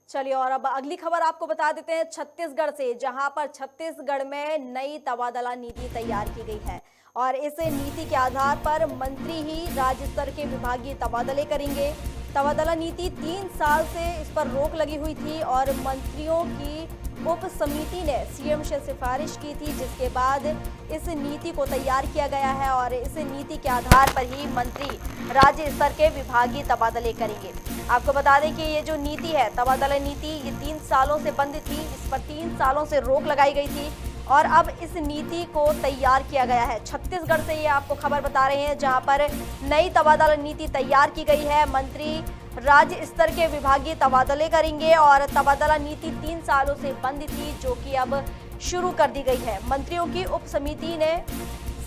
चलिए और अब अगली खबर आपको बता देते हैं छत्तीसगढ़ से, जहां पर छत्तीसगढ़ में नई तबादला नीति तैयार की गई है और इस नीति के आधार पर मंत्री ही राज्य स्तर के विभागीय तबादले करेंगे। तबादला नीति 3 साल से इस पर रोक लगी हुई थी और मंत्रियों की उप समिति ने सीएम से सिफारिश की थी, जिसके बाद इस नीति को तैयार किया गया है और इस नीति के आधार पर ही मंत्री राज्य स्तर के विभागीय तबादले करेंगे। आपको बता दें कि ये जो नीति है, तबादला नीति, ये 3 सालों से बंद थी, इस पर 3 सालों से रोक लगाई गई थी और अब इस नीति को तैयार किया गया है। छत्तीसगढ़ से ये आपको खबर बता रहे हैं, जहां पर नई तबादला नीति तैयार की गई है। मंत्री राज्य स्तर के विभागीय तबादले करेंगे और तबादला नीति 3 सालों से बंद थी, जो कि अब शुरू कर दी गई है। मंत्रियों की उप समिति ने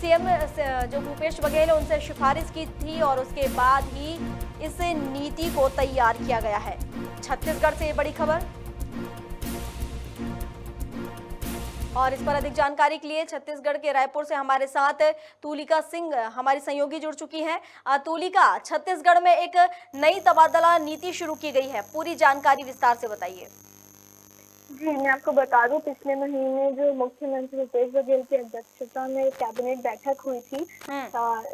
सीएम जो भूपेश बघेल उनसे सिफारिश की थी और उसके बाद ही इस नीति को तैयार किया गया है। छत्तीसगढ़ से ये बड़ी खबर। और इस पर अधिक जानकारी के लिए छत्तीसगढ़ के रायपुर से हमारे साथ तुलिका सिंह हमारी सहयोगी जुड़ चुकी हैं। तुलिका, छत्तीसगढ़ में एक नई तबादला नीति शुरू की गई है, पूरी जानकारी विस्तार से बताइए। जी, मैं आपको बता दूं, पिछले महीने जो मुख्यमंत्री भूपेश बघेल की अध्यक्षता में कैबिनेट बैठक हुई थी,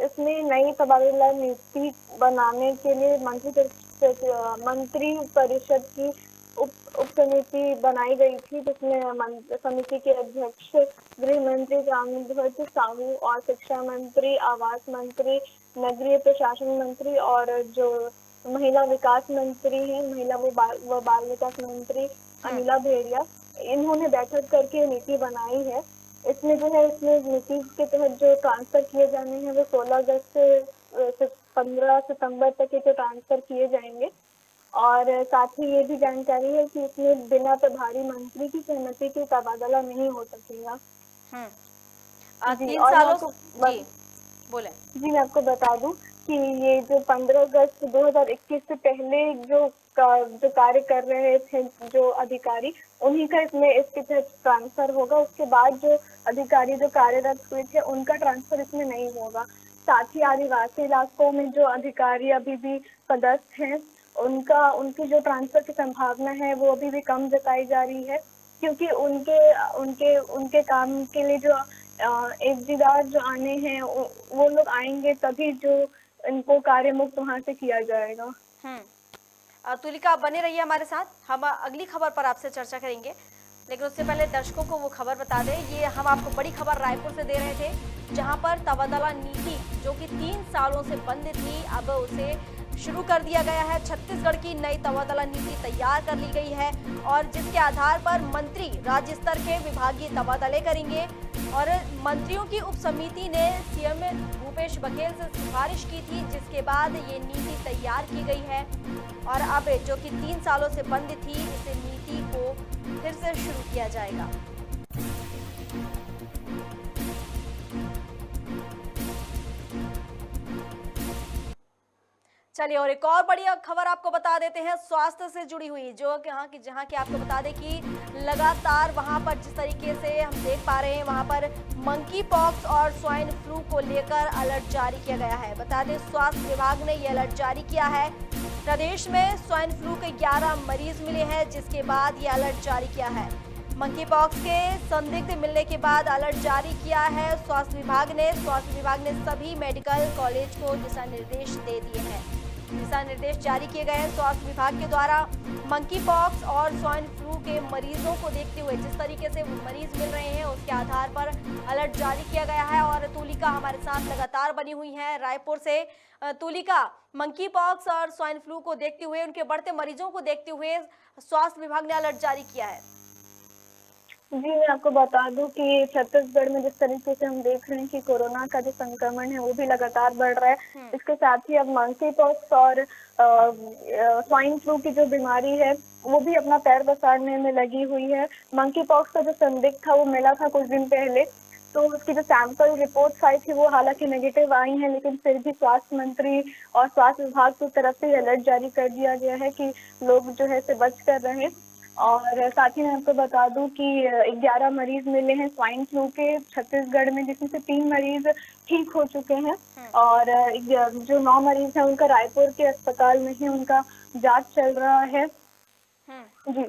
इसमें नई तबादला नीति बनाने के लिए मंत्री परिषद की उप समिति बनाई गई थी, जिसमें समिति के अध्यक्ष गृह मंत्री ताम्रध्वज साहू और शिक्षा मंत्री, आवास मंत्री, नगरीय प्रशासन मंत्री और जो महिला विकास मंत्री हैं, महिला व बाल विकास मंत्री अनिला भेड़िया, इन्होंने बैठक करके नीति बनाई है। इसमें जो है, इसमें नीति के तहत जो ट्रांसफर किए जाने हैं वो 16 अगस्त से 15 सितंबर तक ये जो ट्रांसफर किए जाएंगे। और साथ ही ये भी जानकारी है कि इसमें बिना प्रभारी मंत्री की सहमति के तबादला नहीं हो सकेगा। जी, 3 सालों जी बोले। जी, मैं आपको बता दूं कि ये जो 15 अगस्त 2021 से पहले जो कार्य कर रहे थे जो अधिकारी, उन्हीं का इसमें इसके तहत ट्रांसफर होगा। उसके बाद जो अधिकारी जो कार्यरत हुए थे उनका ट्रांसफर इसमें नहीं होगा। साथ ही आदिवासी इलाकों में जो अधिकारी अभी भी पदस्थ हैं, उनकी जो ट्रांसफर की संभावना है वो अभी भी कम जताई जा रही है, क्योंकि उनके काम के लिए जो एफडीदार जो आने हैं वो लोग आएंगे, तभी जो इनको कार्य मुक्त वहाँ से किया जाएगा। तुलिका, आप बने रहिए हमारे साथ, हम अगली खबर पर आपसे चर्चा करेंगे, लेकिन उससे पहले दर्शकों को वो खबर बता दें। ये हम आपको बड़ी खबर रायपुर से दे रहे थे, जहां पर तबादला नीति जो कि 3 सालों से बंद थी, अब उसे शुरू कर दिया गया है। छत्तीसगढ़ की नई तबादला नीति तैयार कर ली गई है और जिसके आधार पर मंत्री राज्य स्तर के विभागीय तबादले करेंगे और मंत्रियों की उप समिति ने सीएम भूपेश बघेल से सिफारिश की थी, जिसके बाद ये नीति तैयार की गई है और अब जो कि 3 सालों से बंद थी, इस नीति को फिर से शुरू किया जाएगा। चलिए और एक और बड़ी खबर आपको बता देते हैं, स्वास्थ्य से जुड़ी हुई, जो कि जहां की आपको बता दें कि लगातार वहां पर जिस तरीके से हम देख पा रहे हैं, वहां पर मंकी पॉक्स और स्वाइन फ्लू को लेकर अलर्ट जारी किया गया है। बता दें, स्वास्थ्य विभाग ने ये अलर्ट जारी किया है। प्रदेश में स्वाइन फ्लू के 11 मरीज मिले हैं, जिसके बाद ये अलर्ट जारी किया है। मंकी पॉक्स के संदिग्ध मिलने के बाद अलर्ट जारी किया है स्वास्थ्य विभाग ने सभी मेडिकल कॉलेज को दिशा निर्देश दे दिए हैं। दिशा निर्देश जारी किए गए हैं स्वास्थ्य विभाग के द्वारा। मंकी पॉक्स और स्वाइन फ्लू के मरीजों को देखते हुए जिस तरीके से मरीज मिल रहे हैं, उसके आधार पर अलर्ट जारी किया गया है। और तुलिका हमारे साथ लगातार बनी हुई है रायपुर से। तुलिका, मंकी पॉक्स और स्वाइन फ्लू को देखते हुए, उनके बढ़ते मरीजों को देखते हुए स्वास्थ्य विभाग ने अलर्ट जारी किया है। जी, मैं आपको बता दूं कि छत्तीसगढ़ में जिस तरीके से हम देख रहे हैं कि कोरोना का जो संक्रमण है वो भी लगातार बढ़ रहा है। इसके साथ ही अब मंकी पॉक्स और स्वाइन फ्लू की जो बीमारी है वो भी अपना पैर पसारने में लगी हुई है। मंकी पॉक्स का जो संदिग्ध था वो मिला था कुछ दिन पहले, तो उसकी जो सैंपल रिपोर्ट्स आई थी वो हालांकि नेगेटिव आई हैं, लेकिन फिर भी स्वास्थ्य मंत्री और स्वास्थ्य विभाग की तरफ से अलर्ट जारी कर दिया गया है कि लोग जो है इसे बच कर रहें। और साथ ही मैं आपको बता दूं कि 11 मरीज मिले हैं स्वाइन फ्लू के छत्तीसगढ़ में, जिसमें से 3 मरीज ठीक हो चुके हैं और जो 9 मरीज हैं उनका रायपुर के अस्पताल में ही उनका जांच चल रहा है। जी।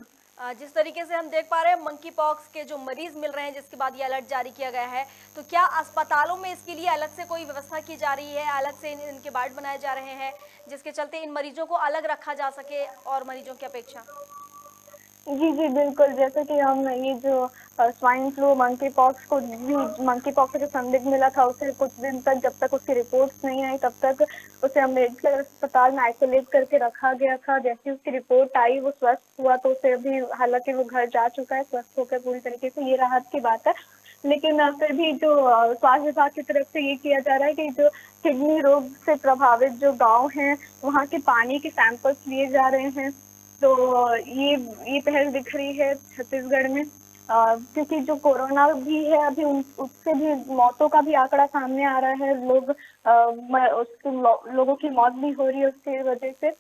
जिस तरीके से हम देख पा रहे हैं मंकी पॉक्स के जो मरीज मिल रहे हैं जिसके बाद ये अलर्ट जारी किया गया है, तो क्या अस्पतालों में इसके लिए अलग से कोई व्यवस्था की जा रही है, अलग से इनके वार्ड बनाए जा रहे हैं जिसके चलते इन मरीजों को अलग रखा जा सके और मरीजों की अपेक्षा? जी, जी, बिल्कुल, जैसे कि हम ये जो स्वाइन फ्लू, मंकी पॉक्स को भी मंकी पॉक्स का जो संदिग्ध मिला था, उसे कुछ दिन तक जब तक उसकी रिपोर्ट्स नहीं आई, तब तक उसे अम्बेडकर अस्पताल में आइसोलेट करके रखा गया था। जैसे उसकी रिपोर्ट आई, वो स्वस्थ हुआ, तो उसे अभी हालाँकि वो घर जा चुका है, स्वस्थ होकर पूरी तरीके से, ये राहत की बात है। लेकिन फिर भी जो स्वास्थ्य विभाग की तरफ से ये किया जा रहा है कि जो किडनी रोग से प्रभावित जो गाँव हैं, वहाँ के पानी के सैंपल्स लिए जा रहे हैं। तो ये पहल दिख रही है छत्तीसगढ़ में, क्योंकि जो कोरोना भी है अभी उससे भी मौतों का भी आंकड़ा सामने आ रहा है। लोगों की मौत भी हो रही है उसकी वजह से।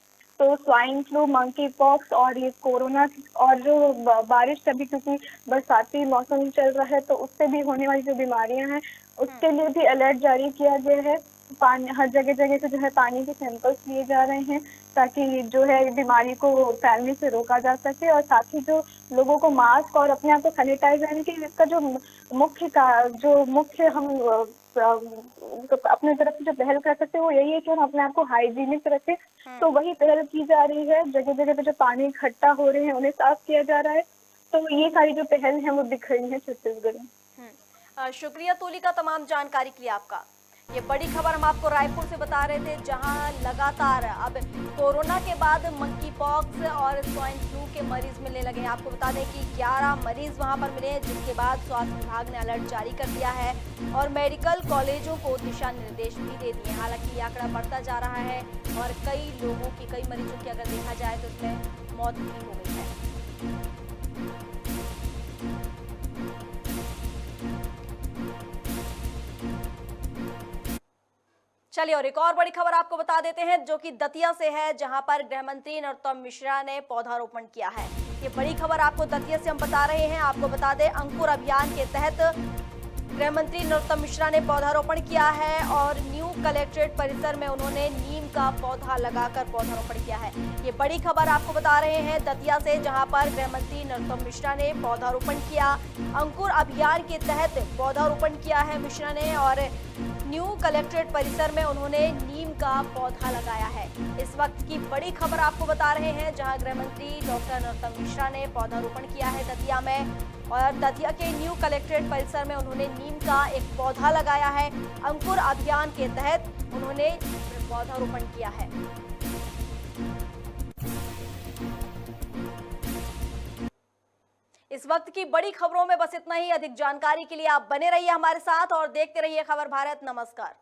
तो स्वाइन फ्लू, मंकी पॉक्स और ये कोरोना और जो बारिश अभी क्योंकि बरसाती मौसम चल रहा है, तो उससे भी होने वाली जो बीमारियां हैं, उसके लिए भी अलर्ट जारी किया गया है। पानी हर जगह से जो है पानी के सैंपल्स लिए जा रहे हैं, ताकि जो है बीमारी को फैलने से रोका जा सके। और साथ ही जो लोगों को मास्क और अपने आप को सैनिटाइज रहने की इसका जो मुख्य हम तो अपने तरफ से जो पहल कर सकते हैं वो यही है कि हम अपने आप को हाइजीनिक रखें। तो वही पहल की जा रही है। जगह जगह पे जो पानी इकट्ठा हो रहे हैं उन्हें साफ किया जा रहा है। तो ये सारी जो पहल है वो दिख रही है छत्तीसगढ़ में। शुक्रिया तुलिका तमाम जानकारी के लिए आपका। ये बड़ी खबर हम आपको रायपुर से बता रहे थे, जहां लगातार अब कोरोना के बाद मंकी पॉक्स और स्वाइन फ्लू के मरीज मिलने लगे हैं। आपको बता दें कि 11 मरीज वहां पर मिले, जिसके बाद स्वास्थ्य विभाग ने अलर्ट जारी कर दिया है और मेडिकल कॉलेजों को दिशा निर्देश भी दे दिए। हालांकि ये आंकड़ा बढ़ता जा रहा है और कई मरीजों की अगर देखा जाए तो इसमें मौत भी हो गई है। चलिए और एक और बड़ी खबर आपको बता देते हैं, जो कि दतिया से है, जहां पर गृह मंत्री नरोत्तम मिश्रा ने पौधारोपण किया है। ये बड़ी खबर आपको दतिया से हम बता रहे हैं। आपको बता दें, अंकुर अभियान के तहत गृह मंत्री नरोत्तम मिश्रा ने पौधारोपण किया है और न्यू कलेक्ट्रेट परिसर में उन्होंने नीम का पौधा लगाकर पौधारोपण किया है। ये बड़ी खबर आपको बता रहे हैं दतिया से, जहां पर गृह मंत्री नरोत्तम मिश्रा ने पौधारोपण किया। अंकुर अभियान के तहत पौधारोपण किया है मिश्रा ने और न्यू कलेक्ट्रेट परिसर में उन्होंने नीम का पौधा लगाया है। इस वक्त की बड़ी खबर आपको बता रहे हैं, जहां गृह मंत्री डॉक्टर नरोत्तम मिश्रा ने पौधारोपण किया है दतिया में और दतिया के न्यू कलेक्ट्रेट परिसर में उन्होंने नीम का एक पौधा लगाया है। अंकुर अभियान के तहत उन्होंने पौधारोपण किया है। इस वक्त की बड़ी खबरों में बस इतना ही। अधिक जानकारी के लिए आप बने रहिए हमारे साथ और देखते रहिए खबर भारत। नमस्कार।